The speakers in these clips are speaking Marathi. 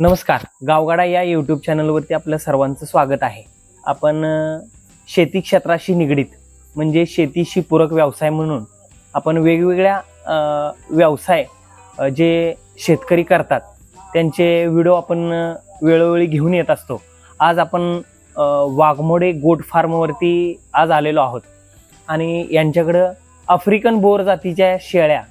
नमस्कार, गावगाडा या यूट्यूब चॅनलवरती आपलं सर्वांचं स्वागत आहे. आपण शेती क्षेत्राशी निगडीत म्हणजे शेतीशी पूरक व्यवसाय म्हणून आपण वेगवेगळ्या व्यवसाय जे शेतकरी करतात त्यांचे व्हिडिओ आपण वेळोवेळी घेऊन येत असतो. आज आपण वाघमोडे गोट फार्मवरती आज आलेलो आहोत आणि यांच्याकडं आफ्रिकन बोर जातीच्या शेळ्या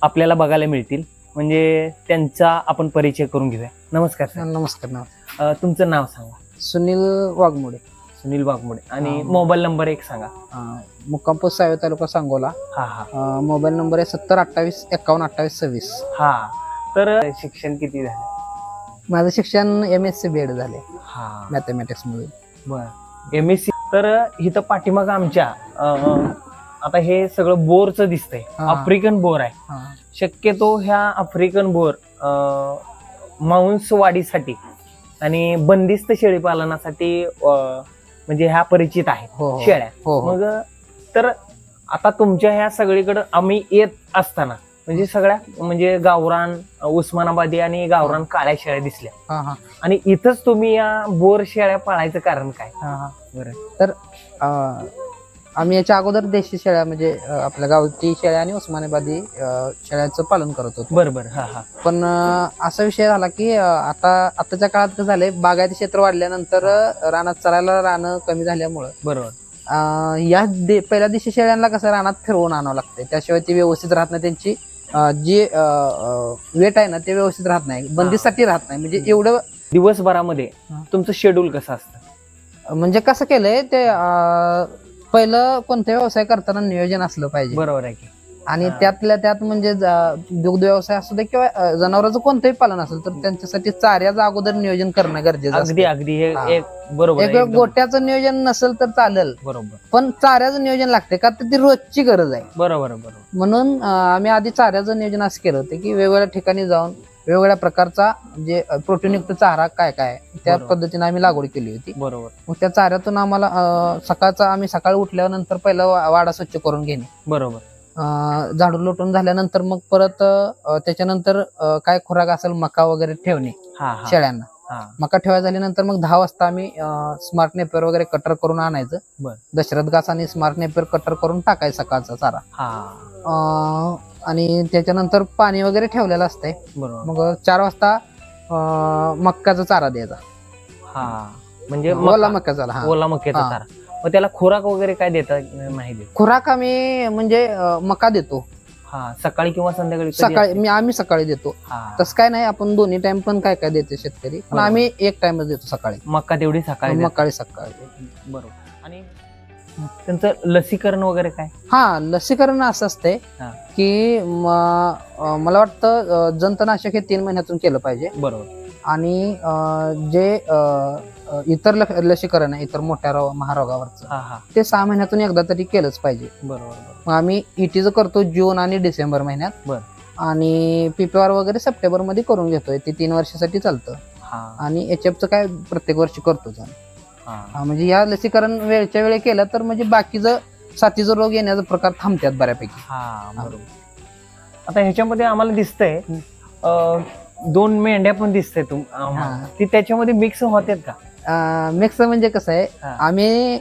आपल्याला बघायला मिळतील. म्हणजे त्यांचा आपण परिचय करून घेऊया. नमस्कार सर. नमस्कार. तुमचं नाव सांगा. सुनील वाघमोडे. सुनील वाघमोडे. आणि मोबाईल नंबर एक सांगा. मुक्काम पोस्ट सावे तालुका सांगोला. मोबाईल नंबर आहे 7028512826. हा, तर शिक्षण किती झालं? माझं शिक्षण MSc BEd झाले मॅथमॅटिक्स मध्ये. बर, MSc. तर इथं पाठीमाग आमच्या आता हे सगळं बोरचं दिसतंय. आफ्रिकन बोर आहे. शक्यतो ह्या आफ्रिकन बोर मांस वाढीसाठी आणि बंदिस्त शेळी पालनासाठी म्हणजे ह्या परिचित आहेत शेळ्या. मग तर आता तुमच्या ह्या सगळीकडे आम्ही येत असताना म्हणजे सगळ्या म्हणजे गावरान उस्मानाबादी आणि गावरान काळ्या शेळ्या दिसल्या आणि इथंच तुम्ही या बोर शेळ्या पाळायचं कारण काय? बरं, तर आम्ही याच्या अगोदर देशी शेळ्या म्हणजे आपल्या गावठी शेळ्या आणि उस्मानाबादी शेळ्याचं पालन करत होतो. बरोबर. पण असा विषय झाला की आताच्या काळात कसं झालंय, बागायती क्षेत्र वाढल्यानंतर रानात चरायला रानं कमी झाल्यामुळं बरोबर या पहिल्या देशी शेळ्यांना कसं रानात फिरवून आणावं लागतंय. त्याशिवाय ती व्यवस्थित राहत नाही. त्यांची जी वेट आहे ना ते व्यवस्थित राहत नाही, बंदीसाठी राहत नाही. म्हणजे एवढं दिवसभरामध्ये तुमचं शेड्यूल कसं असतं? म्हणजे कसं केलंय ते पहिलं कोणत्या व्यवसाय करताना नियोजन असलं पाहिजे. बरोबर आहे की. आणि त्यातल्या त्यात म्हणजे दुग्ध व्यवसाय असू दे किंवा जनावरांचं कोणतंही पालन असेल तर त्यांच्यासाठी चाऱ्याचं अगोदर नियोजन करणं गरजेचं असतं. अगदी अगदी हे बरोबर. एक गोट्याचं नियोजन नसेल तर चालेल, बरोबर, पण चाऱ्याचं नियोजन लागते का तर ती रोजची गरज आहे. बरोबर बरोबर. म्हणून आम्ही आधी चाऱ्याचं नियोजन असं केलं होतं की वेगवेगळ्या ठिकाणी जाऊन वेगवेगळ्या प्रकारचा जे प्रोटीनयुक्त चारा काय काय त्या पद्धतीने आम्ही लागवड केली होती. बरोबर. मग त्या चाऱ्यातून आम्हाला आम्ही सकाळी उठल्यानंतर पहिला वाडा स्वच्छ करून घेणे. बरोबर. झाडू लोटून झाल्यानंतर मग परत त्याच्यानंतर काय खुराक असेल मका वगैरे ठेवणे शेळ्यांना. मका ठेवायला झाल्यानंतर मग 10 वाजता आम्ही स्मार्ट नेपर वगैरे कटर करून आणायचं. दशरथ घास आणि स्मार्ट नेपर कटर करून टाकायचं सकाळचा चारा. आणि त्याच्यानंतर पाणी वगैरे ठेवलेलं असतंय. मग 4 वाजता मक्काचा चारा द्यायचा. म्हणजे ओला मक्याचा. ओला मक्याचा चारा. मग त्याला खुराक वगैरे काय देता? नाही देत खुराक आम्ही म्हणजे मका देतो सकाळी किंवा संध्याकाळी. सकाळी आम्ही सकाळी देतो. तसं काय नाही, आपण दोन्ही टाइम पण काय काय देते शेतकरी, पण आम्ही एक टाइमच देतो सकाळी. मक्का तेवढी सकाळी. बरोबर. आणि त्यांचं लसीकरण वगैरे काय? लसीकरण असं असतंय की मला वाटतं जंतनाशक हे 3 महिन्यातून केलं पाहिजे. बरोबर. आणि जे इतर लसीकरण आहे इतर मोठ्या महारोगावरचं ते 6 महिन्यातून एकदा तरी केलंच पाहिजे. बरोबर. मग आम्ही ETचं करतो जून आणि डिसेंबर महिन्यात. आणि PPR वगैरे सप्टेंबर मध्ये करून घेतोय. ते 3 वर्षासाठी चालतं. आणि HFचं काय प्रत्येक वर्षी करतो. म्हणजे या लसीकरण वेळच्या वेळी केलं तर म्हणजे बाकीचं साथीचा रोग येण्याचा प्रकार थांबतात बऱ्यापैकी. बरोबर. आता ह्याच्यामध्ये आम्हाला दिसतंय 2 मेंढ्या पण दिसतंय ती त्याच्यामध्ये मिक्स होतात का? मिक्स म्हणजे कसं आहे, आम्ही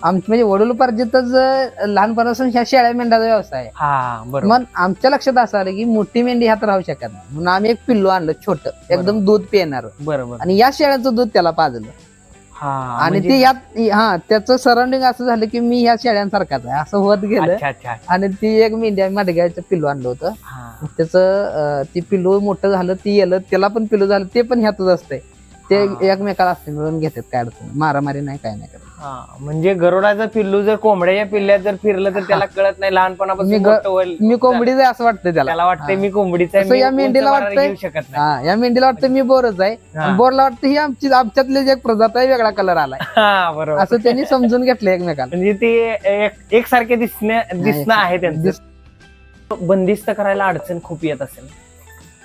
म्हणजे वडिलोपार्जितच लहानपणापासून ह्या शेळ्या मेंढ्याचा व्यवसाय आहे. मग आमच्या लक्षात असं आलं की मोठी मेंढी ह्यात राहू शकत नाही, म्हणून आम्ही एक पिल्लू आणलं छोटं एकदम दूध पिणार. बरोबर. आणि या शेळ्याचं दूध त्याला पाजलं. आणि ते यात त्याचं सराउंडिंग असं झालं की मी ह्या शेळ्यांसारखाच आहे असं होत गेलं. आणि ती एक मेंढ्या मडग्याचं पिल्लू आणलं होतं. त्याचं ती पिल्लू मोठं झालं, ती येलं, त्याला पण पिल्लू झालं, ते पण ह्यातच असतंय. ते एकमेकाला असते मिळून घेतात, काय अडचण मारामारी नाही, काय नाही करत. म्हणजे गरुडाचं पिल्लू जर कोंबड्याच्या पिल्ल्यात जर फिरलं तर त्याला कळत नाही लहानपणापासून मी कोंबडीच आहे असं वाटतं त्याला वाटतंय मी कोंबडीच आहे. या मेंढीला वाटतंय या मेंढीला वाटतं मी बोरच आहे, बोरला वाटतं ही आमच्यातली एक प्रजात आहे, वेगळा कलर आलाय. बरोबर. असं त्यांनी समजून घेतलं एकमेकाला. म्हणजे ते एकसारखे दिसणं आहे त्यांचं. बंदिस्त करायला अडचण खूप येत असेल.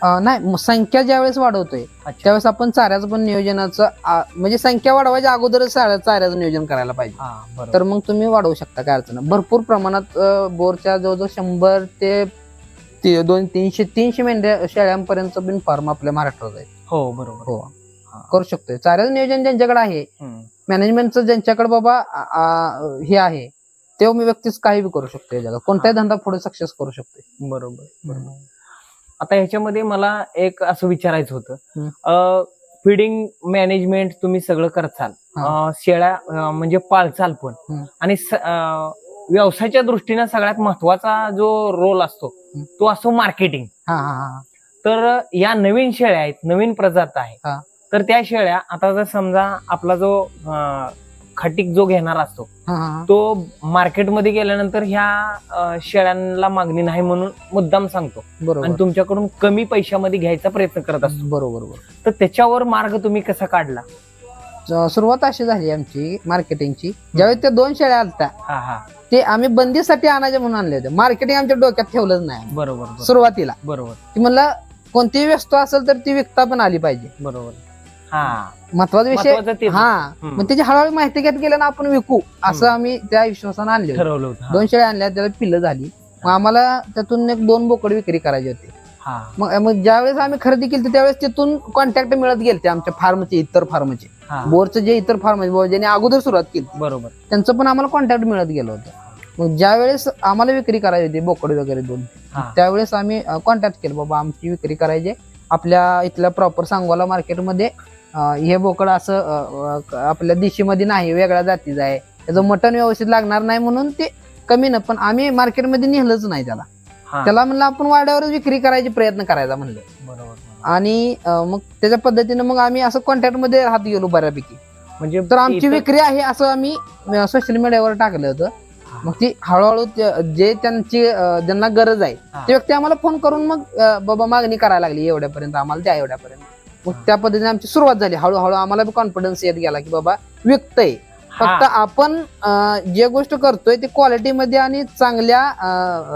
नाही, संख्या ज्यावेळेस वाढवतोय त्यावेळेस आपण चाऱ्याचं पण नियोजनाचं म्हणजे संख्या वाढवायच्या अगोदरच चाऱ्याचं नियोजन करायला पाहिजे. तर मग तुम्ही वाढवू शकता, काय अडचण. भरपूर प्रमाणात बोरच्या जवळजवळ 100 ते 300 मेंढ्या शेळ्यांपर्यंत बिन फार्म आपल्या महाराष्ट्रात आहे. हो बरोबर. हो करू शकतोय. चाऱ्याचं नियोजन ज्यांच्याकडे आहे, मॅनेजमेंटचं ज्यांच्याकडे बाबा हे आहे, तेव्हा मी व्यक्तीच काही बी करू शकतो. या जगात कोणताही धंदा पुढे सक्सेस करू शकतो. बरोबर. आता ह्याच्यामध्ये मला एक असं विचारायचं होतं, फीडिंग मॅनेजमेंट तुम्ही सगळं करताल, शेळ्या म्हणजे पाळचाल पण, आणि व्यवसायाच्या दृष्टीने सगळ्यात महत्वाचा जो रोल असतो तो असतो मार्केटिंग. तर या नवीन शेळ्या आहेत, नवीन प्रजात आहे, तर त्या शेळ्या आता जर समजा आपला जो खटिक जो घेणार असतो तो मार्केटमध्ये गेल्यानंतर ह्या शेळ्यांना मागणी नाही म्हणून मुद्दाम सांगतो आणि तुमच्याकडून कमी पैशामध्ये घ्यायचा प्रयत्न करत असतो. बरोबर. तर त्याच्यावर मार्ग तुम्ही कसा काढला? सुरुवात अशी झाली आमची मार्केटिंगची, ज्यावेळी त्या 2 शेळ्या आलत्या ते आम्ही बंदीसाठी आणायचे म्हणून आणले होते. मार्केटिंग आमच्या डोक्यात ठेवलंच नाही. बरोबर. सुरुवातीला बरोबर की म्हणलं कोणतीही वस्तू असेल तर ती विकता पण आली पाहिजे. बरोबर. महत्वाचा विषय. मग त्याची हळूहळू माहिती घेत गेल्यानं आपण विकू असं आम्ही त्या विश्वासानं आणले, ठरवलं होतं. 2 शेळ्या आणल्या, त्याला पिल्लं झाली. मग आम्हाला त्यातून 1-2 बोकड विक्री करायची होती. मग ज्यावेळेस आम्ही खरेदी केली त्यावेळेस तिथून कॉन्टॅक्ट मिळत गेले आमच्या फार्मचे, इतर फार्मचे, बोरचे जे इतर फार्म ज्यांनी अगोदर सुरुवात केली, बरोबर, त्यांचं पण आम्हाला कॉन्टॅक्ट मिळत गेलं होतं. मग ज्यावेळेस आम्हाला विक्री करायची होती बोकड वगैरे 2, त्यावेळेस आम्ही कॉन्टॅक्ट केलं, बाबा आमची विक्री करायची आपल्या इथल्या प्रॉपर सांगोला मार्केटमध्ये. हे बोकड असं आपल्या देशीमध्ये नाही, वेगळ्या जातीचं आहे, त्याचं मटण व्यवस्थित लागणार नाही म्हणून ते कमी न, पण आम्ही मार्केटमध्ये नेलंच नाही त्याला म्हणलं आपण वाड्यावरच विक्री करायचे प्रयत्न करायचा म्हणलं. बरोबर. आणि मग त्याच्या पद्धतीने मग आम्ही असं कॉन्टॅक्ट मध्ये हात गेलो बऱ्यापैकी. म्हणजे तर आमची विक्री आहे असं आम्ही सोशल मीडियावर टाकलं होतं. मग ती हळूहळू जे ज्यांना गरज आहे ते व्यक्ती आम्हाला फोन करून मग बाबा मागणी करायला लागली, एवढ्यापर्यंत आम्हाला द्या, एवढ्यापर्यंत. मग त्या पद्धतीने आमची सुरुवात झाली. हळूहळू आम्हाला बी कॉन्फिडन्स येत गेला की बाबा विकतय. फक्त आपण जे गोष्ट करतोय ते क्वालिटीमध्ये आणि चांगल्या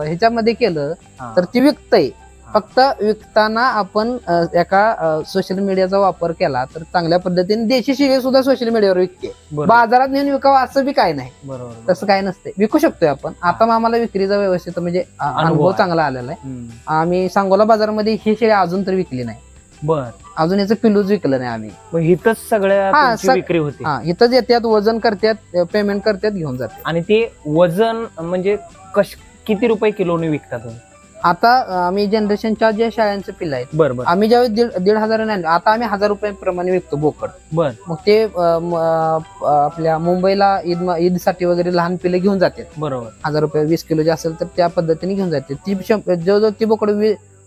ह्याच्यामध्ये केलं तर ती विकतय. फक्त विकताना आपण एका सोशल मीडियाचा वापर केला तर चांगल्या पद्धतीने देशी शेळी सुद्धा सोशल मीडियावर विकते. बाजारात नेऊन विकावं असं बी काय नाही, तसं काय नसते, विकू शकतोय आपण. आता आम्हाला विक्रीचा व्यवस्थित म्हणजे अनुभव चांगला आलेला आहे. आम्ही सांगोला बाजारामध्ये ही शेळी अजून तर विकली नाही. अजून याचं पिल्लूच विकलं नाही आम्ही. इथंच सगळ्या विक्री होते. इथंच येतात, वजन करतात, पेमेंट करतात, घेऊन जातात. आणि ते वजन म्हणजे किती रुपये किलोने विकतात? आता आम्ही जनरेशनच्या जे शाळांचे पिल्लं आहेत, बरोबर, आम्ही ज्यावेळेस 1,500 आणले, आता आम्ही 1000 रुपयांप्रमाणे विकतो बोकड. मग ते आपल्या मुंबईला ईदसाठी वगैरे लहान पिल्लं घेऊन जातात. बरोबर. 1000 रुपये 20 किलो जे असेल तर त्या पद्धतीने घेऊन जाते. ती जवळजवळ ती बोकड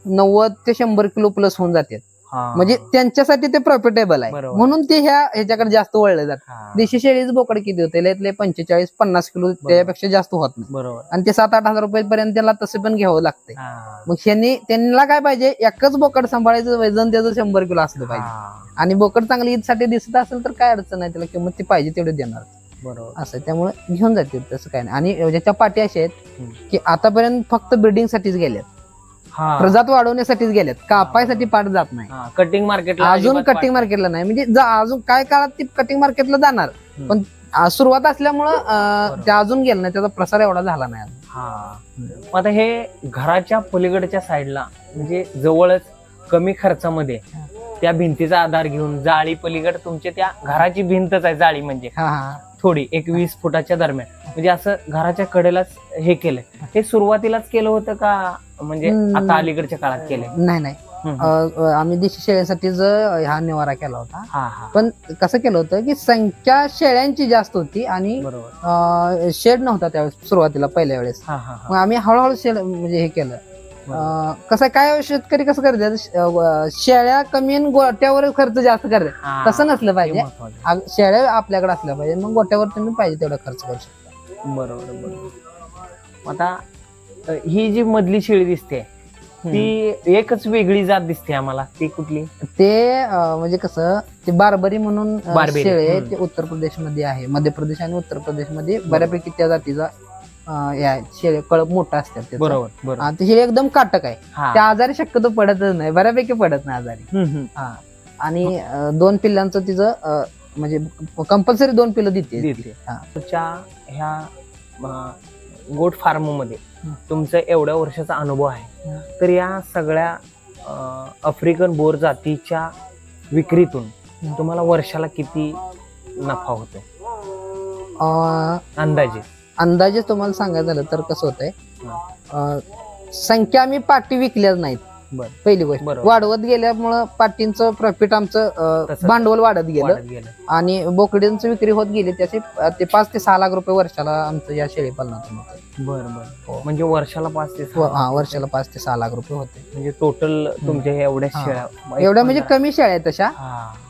90 ते 100 किलो प्लस होऊन जाते. म्हणजे त्यांच्यासाठी ते प्रॉफिटेबल आहे म्हणून ते ह्याच्याकडे जास्त वळले जातात. देशी शेळीच बोकड किती होते, 45-50 किलो, त्यापेक्षा जास्त होत नाही. बरोबर. आणि ते 7-8 हजार रुपयेपर्यंत त्याला तसे पण घ्यावं लागते. मग त्यांना काय पाहिजे, एकच बोकड सांभाळायचं, वजन त्याचं 100 किलो असलं पाहिजे. आणि बोकड चांगली ईदसाठी दिसत असेल तर काय अडचण नाही, त्याला किंमत ती पाहिजे तेवढे देणार. बरोबर. असं त्यामुळे घेऊन जाते, तसं काय नाही. आणि ज्याच्या पाठी अशा आहेत की आतापर्यंत फक्त ब्रीडिंग साठीच गेल्यात, प्रजात वाढवण्यासाठीच गेल्यात, कापायसाठी पाठ जात नाही. कटिंग मार्केटला अजून कटिंग मार्केटला नाही, म्हणजे अजून काय काळात ती कटिंग मार्केटला जाणार, पण सुरुवात असल्यामुळं त्या अजून गेलं नाही, त्याचा प्रसार एवढा झाला नाही. आता हे घराच्या पलीकडच्या साईडला म्हणजे जवळच कमी खर्चामध्ये त्या भिंतीचा आधार घेऊन जाळी पलीकडे तुमच्या त्या घराची भिंतच आहे, जाळी म्हणजे थोडी 20 फुटाच्या दरम्यान, म्हणजे असं घराच्या कडेलाच हे केलंय. हे सुरुवातीलाच केलं होतं का म्हणजे आता अलीकडच्या काळात केलंय? नाही, आम्ही देशी शेळ्यांसाठीच हा निवारा केला होता. पण कसं केलं होतं की संख्या शेळ्यांची जास्त होती आणि शेड नव्हता त्यावेळेस सुरुवातीला, पहिल्या वेळेस. मग आम्ही हळूहळू शेड म्हणजे हे केलं. कसं काय शेतकरी कसं करतात, शेळ्या कमी आणि गोट्यावर खर्च जास्त करतात, तसं नसलं पाहिजे. शेळ्या आपल्याकडे असल्या पाहिजे, मग गोट्यावर तुम्ही पाहिजे तेवढा खर्च करू शकता. बरोबर. आता ही जी मधली शेळी दिसते ती एकच वेगळी जात दिसते आम्हाला, ती कुठली? ते म्हणजे कसं, ते बार्बरी म्हणून शेळी आहे, ते उत्तर प्रदेशमध्ये आहे. मध्य प्रदेश आणि उत्तर प्रदेशमध्ये बऱ्यापैकी त्या जातीचा शेळी कळप मोठा असतात. बरोबर. ते शेळी एकदम काटक आहे, त्या आजारी शक्यतो पडतच नाही, बऱ्यापैकी पडत नाही आजारी. आणि 2 पिल्लांचं तिचं म्हणजे कंपल्सरी 2 पिल्लं देते. ह्या गोट फार्म मध्ये तुमचा एवढ्या वर्षाचा अनुभव आहे, तर या सगळ्या आफ्रिकन बोर जातीच्या विक्रीतून तुम्हाला वर्षाला किती नफा होतो अंदाजे? अंदाजे तुम्हाला सांगायचं झालं तर कसं होतंय, संख्या आम्ही पाटी विकल्याच नाहीत. पहिली गोष्ट वाढवत गेल्यामुळं पाटींचं प्रॉफिट आमचं भांडवल वाढत गेलं आणि बोकड्यांची विक्री होत गेली. त्याचे ते 5 ते 6 लाख रुपये वर्षाला आमचं या शेळी पालनातून होतं. बरं. म्हणजे वर्षाला 5 ते 6 लाख रुपये होते. म्हणजे टोटल तुमच्या एवढ्या शेळ्या, एवढ्या म्हणजे कमी शेळ्या आहेत तशा,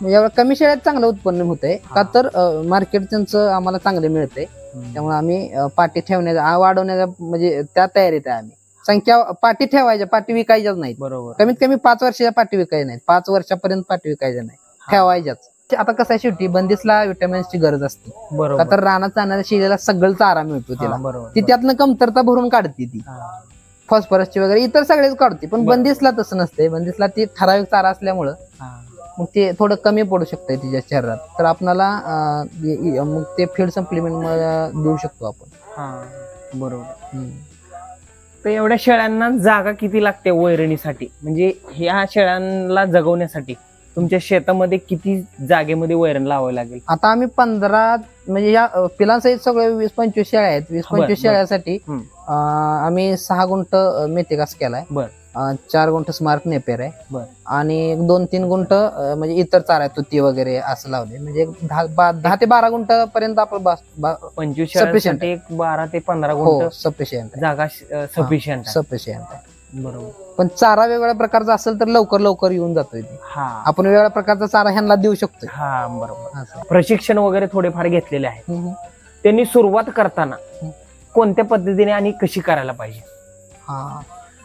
एवढ्या कमी शेळ्यात चांगलं उत्पन्न होतंय का तर मार्केट त्यांचं आम्हाला चांगलं मिळतंय. त्यामुळे आम्ही पाटी ठेवण्याचा वाढवण्याचा म्हणजे त्या तयारीत आहे. आम्ही संख्या पाटी ठेवायच्या, पाटी विकायच्याच नाहीत. बरोबर. कमीत कमी 5 वर्षाच्या पाटी विकायच्या नाहीत. 5 वर्षापर्यंत पाटी विकायच्या नाही, ठेवायच्याच. आता कसं आहे, शेवटी बंदिसला विटॅमिन्सची गरज असते. बरोबर. तर रानात जाणाऱ्या शेळीला सगळं चारा मिळतो तिला, ती त्यातनं कमतरता भरून काढते. ती फॉस्फरसची वगैरे इतर सगळेच काढते, पण बंदिसला तसं नसते. बंदिसला ती ठराविक चारा असल्यामुळं मग ते थोडं कमी पडू शकतंय तिच्या शरीरात. तर आपल्याला मग ते फीड सप्लिमेंट देऊ शकतो आपण. बरोबर. तर एवढ्या शेळ्यांना जागा किती लागते वैरणीसाठी? म्हणजे ह्या शेळ्यांना जगवण्यासाठी तुमच्या शेतामध्ये किती जागेमध्ये वैरण लावावं लागेल? आता आम्ही 15 म्हणजे या पिलांसहित सगळे 20-25 शेळ्या आहेत. 20-25 शेळ्यासाठी आम्ही 6 गुंठ मेथीकास केलाय. 4 गुंठ स्मार्ट नेपेर आहे आणि 2-3 गुंठ म्हणजे इतर चारा तुती वगैरे असं लावले. म्हणजे 10 ते 12 गुंठ पर्यंत आपण 25 शेळ्यांसाठी 12 ते 15 गुंठ सफिशियंट जागा सफिशियंट आहे. बरोबर. पण चारा वेगवेगळ्या प्रकारचा असेल तर लवकर येऊन जातोय. आपण वेगवेगळ्या प्रकारचा चारा ह्यांना देऊ शकतो. बरोबर. प्रशिक्षण वगैरे थोडेफार घेतलेले आहे. त्यांनी सुरुवात करताना कोणत्या पद्धतीने आणि कशी करायला पाहिजे?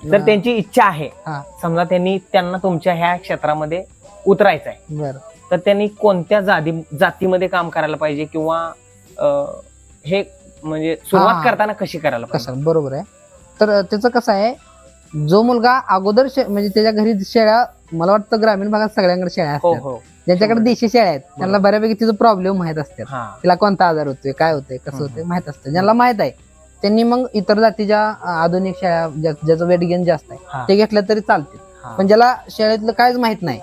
जर त्यांची इच्छा आहे, समजा त्यांना तुमच्या ह्या क्षेत्रामध्ये उतरायचं आहे, तर त्यांनी कोणत्या जातीमध्ये काम करायला पाहिजे किंवा हे म्हणजे सुरुवात करताना कशी करायला पाहिजे? बरोबर आहे. तर त्याचं कसं आहे, जो मुलगा अगोदर म्हणजे त्याच्या घरी शेळ्या, मला वाटतं ग्रामीण भागात सगळ्यांकडे शेळ्या असतात. ज्यांच्याकडे देशी शेळ्या आहेत त्यांना बऱ्यापैकी तिचं प्रॉब्लेम माहित असते. तिला कोणता आजार होतोय, काय होतंय, कसं होतंय माहित असतं. ज्यांना माहित आहे त्यांनी मग इतर जातीच्या आधुनिक शेळ्या ज्याचं वेट गेन जास्त आहे ते घेतलं तरी चालते. पण ज्याला शेळ्यातलं कायच माहित नाही,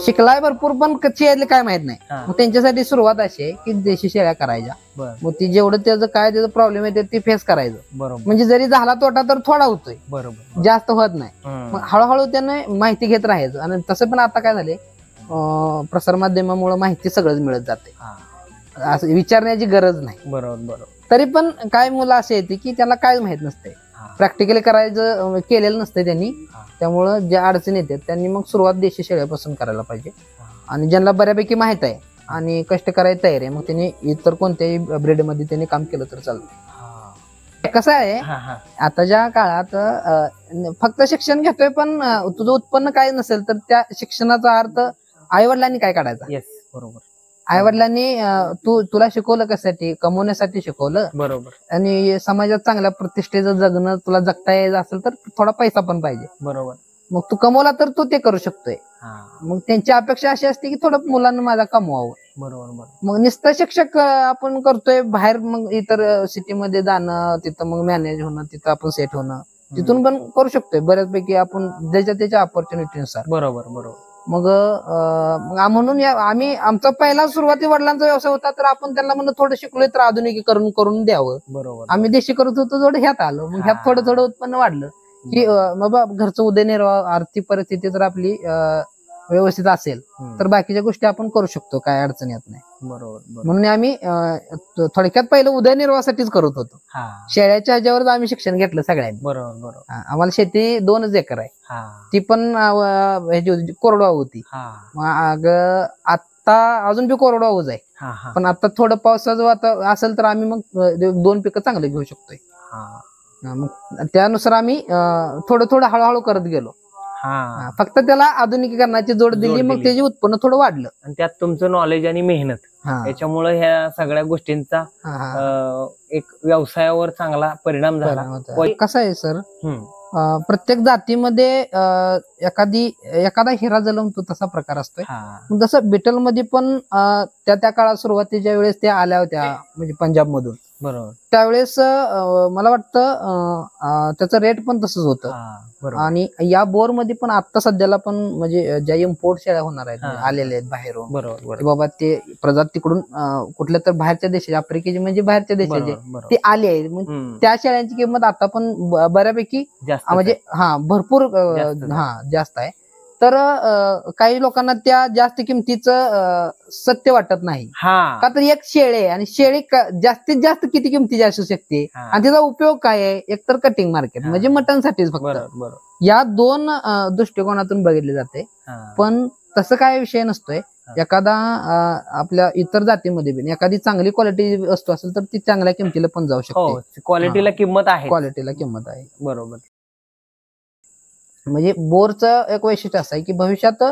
शिकलाय भरपूर पण शेळ्यातलं काय माहित नाही, मग त्यांच्यासाठी सुरुवात अशी आहे की देशी शेळ्या करायच्या. मग ती जेवढं त्याचं प्रॉब्लेम येते ते फेस करायचं. बरोबर. म्हणजे जरी झाला तोटा तर थोडा होतोय, बरोबर, जास्त होत नाही. मग हळूहळू त्यांना माहिती घेत राहायचं. आणि तसं पण आता काय झाले, प्रसार माध्यमामुळे माहिती सगळंच मिळत जाते, असं विचारण्याची गरज नाही. बरोबर. तरी पण काय मुलं असे येते की त्याला काय माहित नसते, प्रॅक्टिकली करायचं केलेलं नसतं त्यांनी. त्यामुळं ज्या अडचणी येतात त्यांनी मग सुरुवात देशी शेळ्यापासून करायला पाहिजे. आणि ज्यांना बऱ्यापैकी माहित आहे आणि कष्ट करायला तयार आहे, मग त्यांनी इतर कोणत्याही ब्रीड मध्ये त्यांनी काम केलं तर चालतं. कसं आहे, आताच्या काळात फक्त शिक्षण घेतोय पण तुझं उत्पन्न काय नसेल तर त्या शिक्षणाचा अर्थ आई वडिलांनी काय काढायचा? बरोबर. आई वडिलांनी तुला शिकवलं कशासाठी? कमवण्यासाठी शिकवलं. बरोबर. आणि समाजात चांगल्या प्रतिष्ठेचं जगणं तुला जगता यायचं असेल तर थोडा पैसा पण पाहिजे. बरोबर. मग तू कमवला तर तू ते करू शकतोय. मग त्यांची अपेक्षा अशी असते की थोडं मुलांना माझा कमवावं. बरोबर. मग नुसतं शिक्षक आपण करतोय बाहेर, मग इतर सिटीमध्ये जाणं, तिथं मग मॅनेज होणं, तिथं आपण सेट होणं, तिथून पण करू शकतोय बऱ्याचपैकी आपण त्याच्या ऑपॉर्च्युनिटीनुसार. बरोबर. मग म्हणून आम्ही आमचा पहिला सुरुवाती वडिलांचा व्यवसाय होता, तर आपण त्यांना म्हणलं थोडं शिकलोय तर आधुनिकीकरण करून द्यावं. बरोबर. आम्ही देशी करत होतो, थोडं ह्यात आलो, मग ह्यात थोडं उत्पन्न वाढलं की बाबा घरचं उदयनिर्वाह, आर्थिक परिस्थिती जर आपली व्यवस्थित असेल तर बाकीच्या गोष्टी आपण करू शकतो, काय अडचण येत नाही. बरोबर. म्हणून आम्ही थोडक्यात पहिलं उदयनिर्वाहासाठीच करत होतो. शेळ्याच्या ह्याच्यावरच आम्ही शिक्षण घेतलं सगळ्यांनी. बरोबर. आम्हाला शेती 2 एकर आहे, ती पण कोरडवाहू होती. मग आता अजून बी कोरडवाहूच आहे, पण आता थोडं पावसाचं असेल तर आम्ही मग 2 पिकं चांगले घेऊ शकतोय. मग त्यानुसार आम्ही थोडं हळूहळू करत गेलो. फक्त त्याला आधुनिकीकरणाची जोड दिली, मग त्याचे उत्पन्न थोडं वाढलं. आणि त्यात तुमचं नॉलेज आणि मेहनत याच्यामुळे ह्या सगळ्या गोष्टींचा एक व्यवसायावर चांगला परिणाम झाला. कसं आहे सर, प्रत्येक जातीमध्ये एखादा हिरा जलमतो तसा प्रकार असतोय. जसं बिटल मध्ये पण त्या काळात सुरुवातीच्या वेळेस त्या आल्या होत्या, म्हणजे पंजाब मधून बरोबर. त्यावेळेस मला वाटतं त्याचं रेट पण तसंच होतं. आणि या बोर मध्ये पण आता सध्याला पण म्हणजे ज्या इम्पोर्ट शेळ्या होणार आहेत आलेल्या आहेत बाहेरून, बरोबर, बाबा ते प्रजात तिकडून कुठल्या तर बाहेरच्या देशाचे, आफ्रिकेचे म्हणजे बाहेरच्या देशाचे ते आले आहेत. त्या शेळ्यांची किंमत आता पण बऱ्यापैकी म्हणजे भरपूर जास्त आहे. तर काही लोकांना त्या जास्त किमतीचं सत्य वाटत नाही, का तर एक शेळी आहे आणि शेळी जास्तीत जास्त किती किमतीची असू शकते आणि त्याचा उपयोग काय आहे, एकतर कटिंग मार्केट म्हणजे मटनसाठीच फक्त. या दोन दृष्टिकोनातून बघितले जाते. पण तसं काय विषय नसतोय. एखादा आपल्या इतर जातीमध्ये पण एखादी चांगली क्वालिटी वस्तू असेल तर ती चांगल्या किमतीला पण जाऊ शकते. क्वालिटीला किंमत आहे, क्वालिटीला किंमत आहे. बरोबर. म्हणजे बोरचं एक वैशिष्ट्य असं आहे की भविष्यात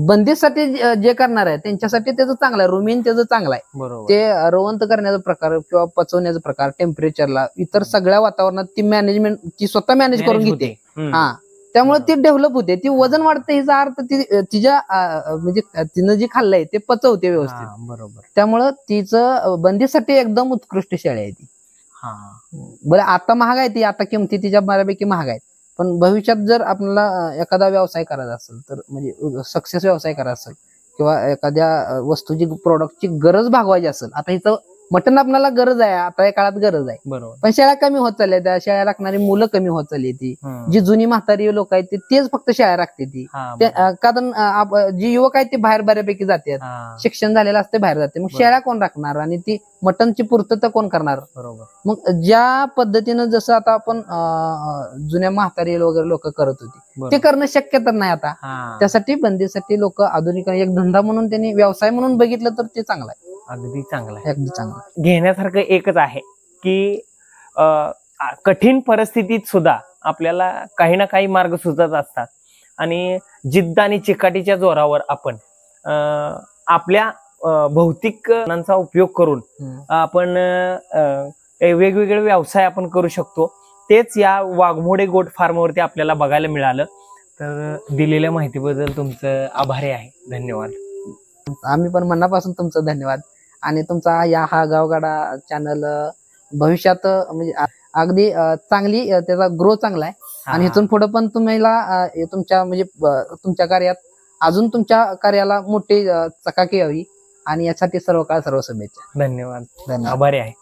बंदीसाठी जे करणार आहे त्यांच्यासाठी त्याचं चांगलं आहे, रुमीन त्याचं चांगलं आहे. ते रवंत करण्याचा प्रकार किंवा पचवण्याचा प्रकार, टेम्परेचरला, इतर सगळ्या वातावरणात ती मॅनेजमेंट ती स्वतः मॅनेज करून घेते. त्यामुळे ती डेव्हलप होते, ती वजन वाढते. हिचा अर्थ ती तिच्या म्हणजे तिनं जे खाल्लंय ते पचवते व्यवस्थित. बरोबर. त्यामुळं तिचं बंदीसाठी एकदम उत्कृष्ट शेळी आहे ती. बरं आता महाग आहे ती, आता किमती तिच्या बऱ्यापैकी महाग आहेत. पण भविष्यात जर आपल्याला एखादा व्यवसाय करायचा असेल तर म्हणजे सक्सेस व्यवसाय करायचा असेल किंवा एखाद्या वस्तूची प्रोडक्टची गरज भागवायची असेल, आता इथं मटन आपल्याला गरज आहे, आता या काळात गरज आहे. बरोबर. पण शेळ्या कमी होत चालल्या, त्या शेळ्या राखणारी मुलं कमी होत चालली. ती जी जुनी म्हातारी लोक आहेत तेच फक्त शेळ्या राखते ती. कारण जी युवक आहेत ते बाहेर बऱ्यापैकी जातात, शिक्षण झालेलं असते, बाहेर जाते. मग शेळ्या कोण राखणार आणि ती मटनची पूर्तता कोण करणार? बरोबर. मग ज्या पद्धतीनं जसं आता आपण जुन्या म्हातारी वगैरे लोक करत होती ते करणं शक्य तर नाही आता. त्यासाठी बंदीसाठी लोक आधुनिक एक धंदा म्हणून त्यांनी व्यवसाय म्हणून बघितलं तर ते चांगलं आहे. अगदी चांगलं आहे, अगदी चांगलं. घेण्यासारखं एकच आहे की कठीण परिस्थितीत सुद्धा आपल्याला काही ना काही मार्ग सुचत असतात आणि जिद्द आणि चिकाटीच्या जोरावर आपण आपल्या भौतिक ज्ञानाचा उपयोग करून आपण वेगवेगळे व्यवसाय आपण करू शकतो. तेच या वाघमोडे गोट फार्मवरती आपल्याला बघायला मिळालं. तर दिलेल्या माहितीबद्दल तुमचं आभारी आहे, धन्यवाद. आम्ही पण मनापासून तुमचं धन्यवाद. आणि तुमचा हा गावगाडा चॅनल भविष्यात म्हणजे अगदी चांगली त्याचा ग्रो चांगला आहे आणि इथून पुढे पण तुम्हाला तुमच्या म्हणजे तुमच्या कार्यात अजून तुमच्या कार्याला मोठी चकाकी यावी आणि यासाठी सर्व काळ सर्व शुभेच्छा. धन्यवाद, आभारी आहे.